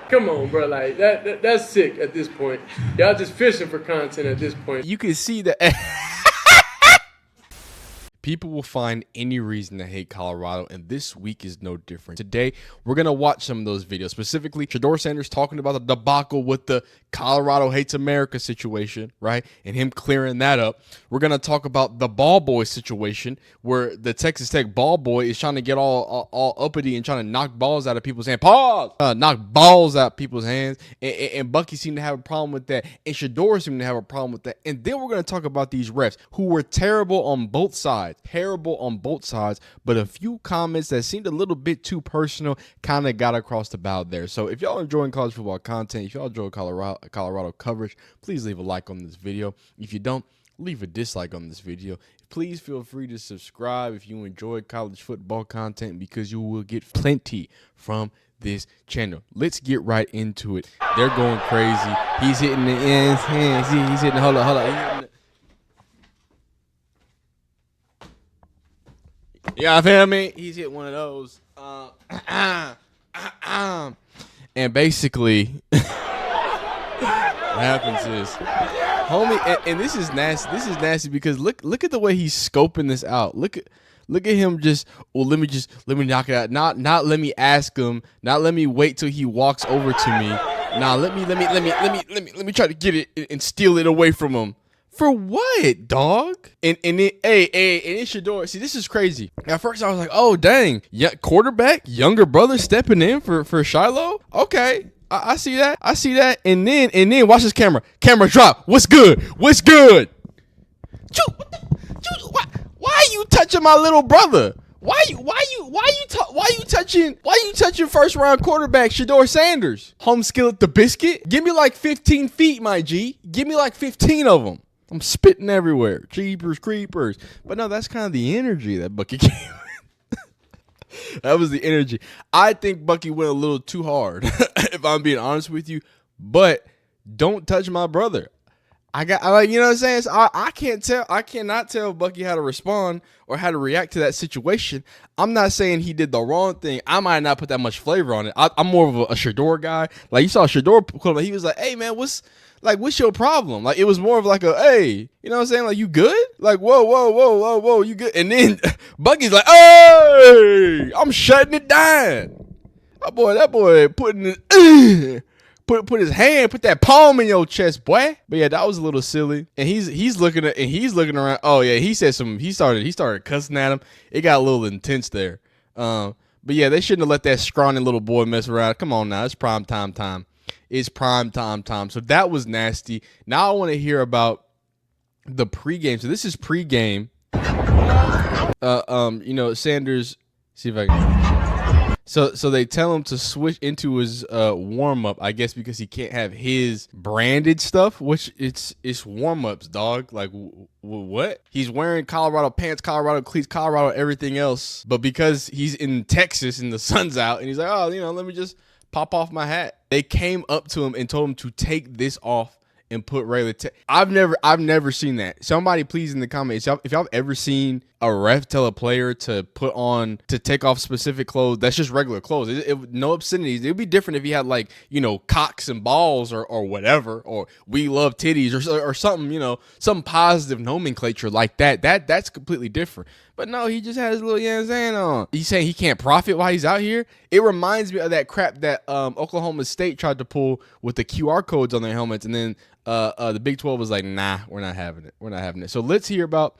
Come on, bro. Like that's sick at this point. Y'all just fishing for content at this point. You can see that people will find any reason to hate Colorado, and this week is no different. Today, we're going to watch some of those videos, specifically Tshirt Sanders talking about the debacle with the Colorado hates America situation, right? And him clearing that up. We're going to talk about the ball boy situation where the Texas Tech ball boy is trying to get all uppity and trying to knock balls out of people's hands. Knock balls out people's hands. And Bucky seemed to have a problem with that. And Shador seemed to have a problem with that. And then we're going to talk about these refs who were terrible on both sides. But a few comments that seemed a little bit too personal kind of got across the bow there. So if y'all enjoying college football content, if y'all enjoy Colorado coverage, please leave a like on this video. If you don't, leave a dislike on this video. Please feel free to subscribe if you enjoy college football content, because you will get plenty from this channel. Let's get right into it. They're going crazy. He's hitting the ends. He's hitting. Hold on. Yeah, feel me? He's hit one of those. And basically, what happens is, homie, and this is nasty. This is nasty because look at the way he's scoping this out. Look at him just. Well, let me knock it out. Not let me ask him. Not let me wait till he walks over to me. Nah, let me try to get it and steal it away from him. For what, dog? And it's Shador. See, this is crazy. At first, I was like, oh, dang. Yeah, quarterback, younger brother stepping in for Shiloh? Okay. I see that. And then watch this camera. Camera drop. What's good? Why are you touching my little brother? Why you touching first round quarterback Tshirt Sanders? Home skillet the biscuit? Give me like 15 feet, my G. Give me like 15 of them. I'm spitting everywhere. Jeepers creepers. But no, that's kind of the energy that Bucky came with. That was the energy. I think Bucky went a little too hard, if I'm being honest with you. But don't touch my brother. You know what I'm saying? So I cannot tell Bucky how to respond or how to react to that situation. I'm not saying he did the wrong thing. I might not put that much flavor on it. I'm more of a Shador guy. Like, you saw Shador, he was like, hey man, what's your problem? Like, it was more of like a, hey, you know what I'm saying? Like, you good? Like, whoa, you good? And then Bucky's like, hey, I'm shutting it down. That boy putting it, put his hand, put that palm in your chest, boy. But yeah, that was a little silly. And he's looking around. Oh yeah, he started cussing at him. It got a little intense there. But yeah, they shouldn't have let that scrawny little boy mess around. Come on now, it's prime time. It's prime time. So that was nasty. Now I want to hear about the pregame. So this is pregame. Sanders. See if I can. So they tell him to switch into his warm up, I guess, because he can't have his branded stuff, which it's warm ups, dog. Like what? He's wearing Colorado pants, Colorado cleats, Colorado everything else, but because he's in Texas and the sun's out, and he's like, oh, let me just pop off my hat. They came up to him and told him to take this off and put regular I've never seen that. Somebody please in the comments, if y'all ever seen a ref tell a player to take off specific clothes that's just regular clothes. No obscenities. It would be different if he had like, cocks and balls or whatever, or we love titties or something, some positive nomenclature like that. That's completely different. But no, he just has his little Yanzan on. He's saying he can't profit while he's out here. It reminds me of that crap that Oklahoma State tried to pull with the QR codes on their helmets, and then the Big 12 was like, nah, we're not having it. So let's hear about.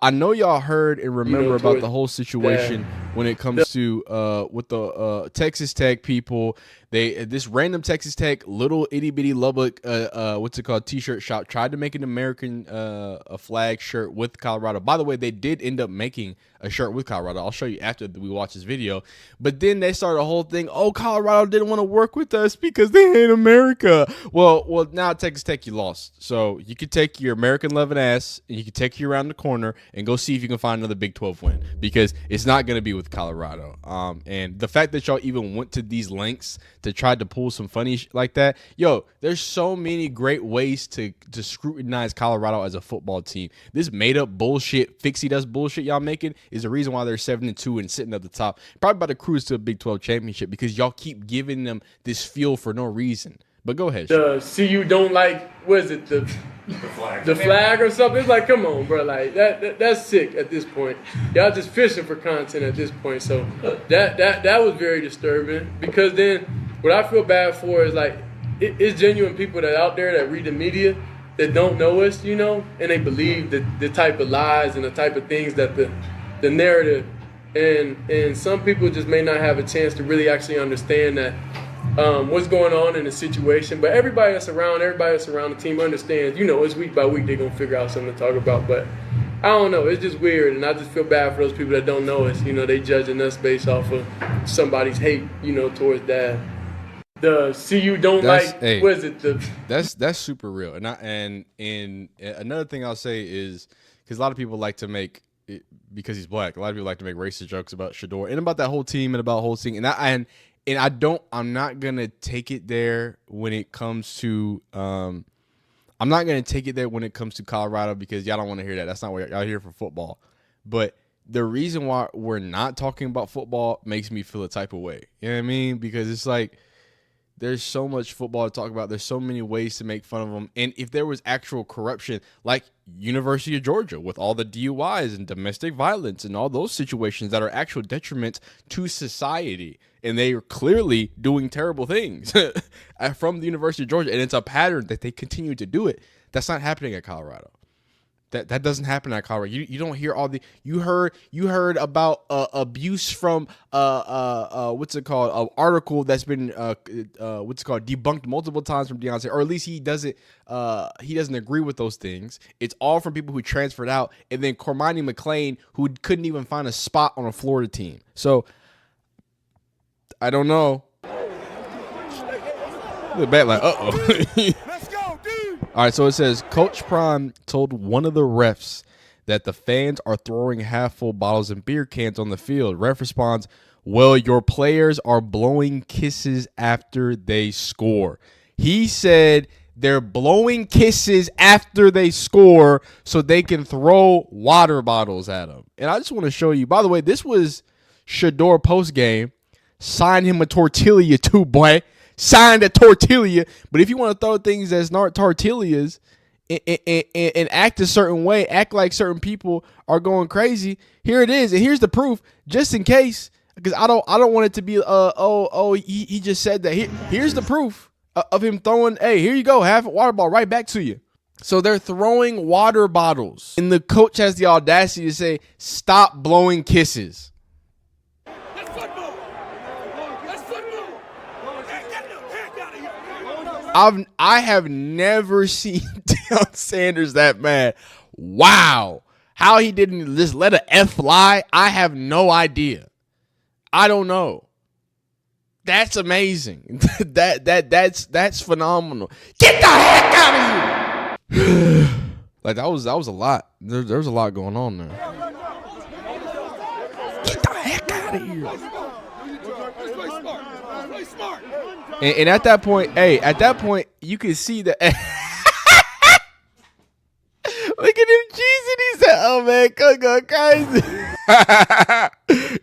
I know y'all heard and remember about the whole situation when it comes to with the Texas Tech people. This random Texas Tech little itty bitty Lubbock Tshirt Shop tried to make an American a flag shirt with Colorado. By the way, they did end up making a shirt with Colorado. I'll show you after we watch this video. But then they started a whole thing. Oh, Colorado didn't want to work with us because they hate America. Well, now Texas Tech, you lost. So you could take your American loving ass and you could take you around the corner and go see if you can find another Big 12 win, because it's not going to be with Colorado. And the fact that y'all even went to these lengths to try to pull some funny like that. Yo, there's so many great ways to scrutinize Colorado as a football team. This made up bullshit, fixie dust bullshit y'all making is the reason why they're 7-2 and sitting at the top. Probably about to cruise to a Big 12 championship because y'all keep giving them this feel for no reason. But go ahead. You don't like, what is it, the flag or something? It's like, come on, bro. Like that's sick at this point. Y'all just fishing for content at this point. So that was very disturbing because then what I feel bad for is like it's genuine people that out there that read the media that don't know us, you know, and they believe the type of lies and the type of things that the narrative and some people just may not have a chance to really actually understand that. What's going on in the situation, but everybody that's around the team understands, you know, it's week by week they're going to figure out something to talk about, but I don't know, it's just weird, and I just feel bad for those people that don't know us, you know, they judging us based off of somebody's hate, you know, towards that. What is it? That's super real, and another thing I'll say is, because a lot of people like to make, because he's black, a lot of people like to make racist jokes about Shedeur, and about that whole team, and about the whole thing, I'm not going to take it there when it comes to Colorado because y'all don't want to hear that. That's not what y'all here for football. But the reason why we're not talking about football makes me feel a type of way. You know what I mean? Because it's like there's so much football to talk about. There's so many ways to make fun of them. And if there was actual corruption, like University of Georgia with all the DUIs and domestic violence and all those situations that are actual detriments to society, and they are clearly doing terrible things from the University of Georgia, and it's a pattern that they continue to do it. That's not happening at Colorado. That doesn't happen at Colorado. You don't hear all the you heard about abuse from what's it called, an article that's been debunked multiple times from Deion, or at least he doesn't agree with those things. It's all from people who transferred out, and then Cormani McClain, who couldn't even find a spot on a Florida team. So I don't know. Look back like, Let's go, dude. All right, so it says Coach Prime told one of the refs that the fans are throwing half full bottles and beer cans on the field. Ref responds, "Well, your players are blowing kisses after they score." He said they're blowing kisses after they score so they can throw water bottles at them. And I just want to show you, by the way, this was Shedeur post game. Sign him a tortilla too, boy. Sign a tortilla. But if you want to throw things as not tortillas and act a certain way, act like certain people are going crazy, here it is. And here's the proof, just in case, because I don't want it to be he just said that. Here's the proof of him throwing, hey, here you go, half a water bottle right back to you. So they're throwing water bottles, and the coach has the audacity to say, "Stop blowing kisses." I have never seen Deion Sanders that mad. Wow. How he didn't just let an F fly, I have no idea. I don't know. That's amazing. That's phenomenal. Get the heck out of here. Like that was a lot. There's a lot going on there. Get the heck out of here. And at that point, you can see that. Look at him cheesing. He said, "Oh man, Coach going crazy."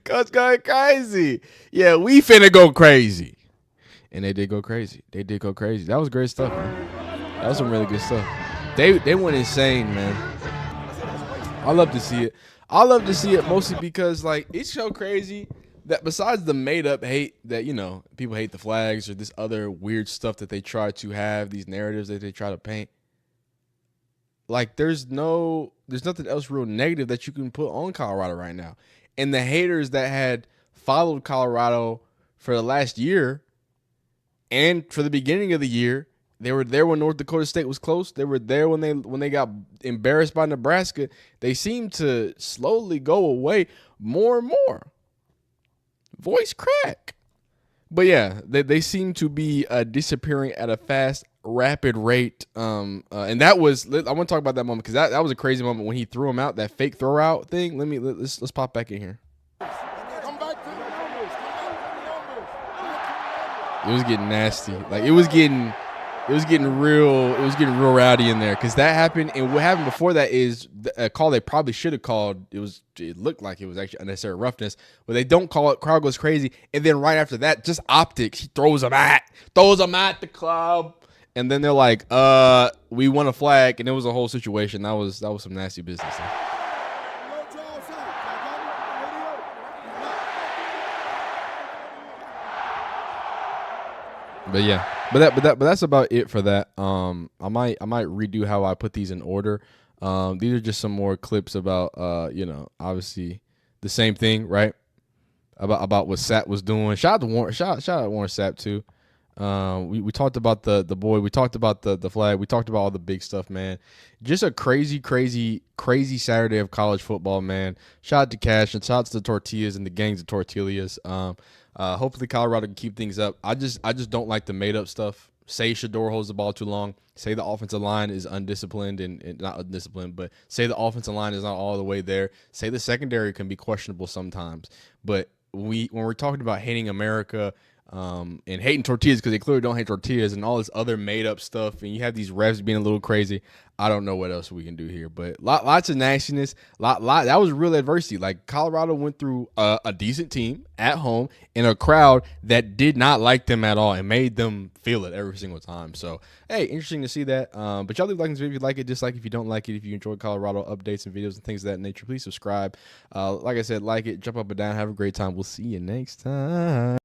Coach going crazy. Yeah, we finna go crazy. And they did go crazy. That was great stuff, man. That was some really good stuff. They went insane, man. I love to see it. Mostly because like it's so crazy that besides the made up hate that, you know, people hate the flags or this other weird stuff that they try to have, these narratives that they try to paint, like there's nothing else real negative that you can put on Colorado right now. And the haters that had followed Colorado for the last year and for the beginning of the year, they were there when North Dakota State was close. They were there when they got embarrassed by Nebraska. They seem to slowly go away more and more. Voice crack. But yeah, they seem to be disappearing at a fast, rapid rate. And that was, I want to talk about that moment because that was a crazy moment when he threw him out, that fake throw out thing. Let's pop back in here. It was getting nasty. Like it was getting real. It was getting real rowdy in there because that happened. And what happened before that is a call they probably should have called. It looked like it was actually unnecessary roughness, but they don't call it. Crowd goes crazy, and then right after that, just optics. He throws them at the club, and then they're like, we want a flag," and it was a whole situation. That was some nasty business. But yeah, but that's about it for that. I might redo how I put these in order. These are just some more clips about obviously the same thing, right? About what Sapp was doing. Shout out to Warren. Shout out Warren Sapp too. We talked about the boy. We talked about the flag. We talked about all the big stuff, man. Just a crazy Saturday of college football, man. Shout out to Cash and shout out to the Tortillas and the gangs of Tortillas. Hopefully Colorado can keep things up. I just don't like the made up stuff. Say Shador holds the ball too long. Say the offensive line is undisciplined and not undisciplined, but say the offensive line is not all the way there. Say the secondary can be questionable sometimes. But when we're talking about hating America and hating tortillas because they clearly don't hate tortillas and all this other made up stuff, and you have these refs being a little crazy, I don't know what else we can do here. But lots of nastiness. That was real adversity. Like Colorado went through a decent team at home in a crowd that did not like them at all and made them feel it every single time. So hey, interesting to see that. But y'all leave like this video if you like it, dislike if you don't like it. If you enjoy Colorado updates and videos and things of that nature, please subscribe. Like I said, like it, jump up and down, have a great time. We'll see you next time.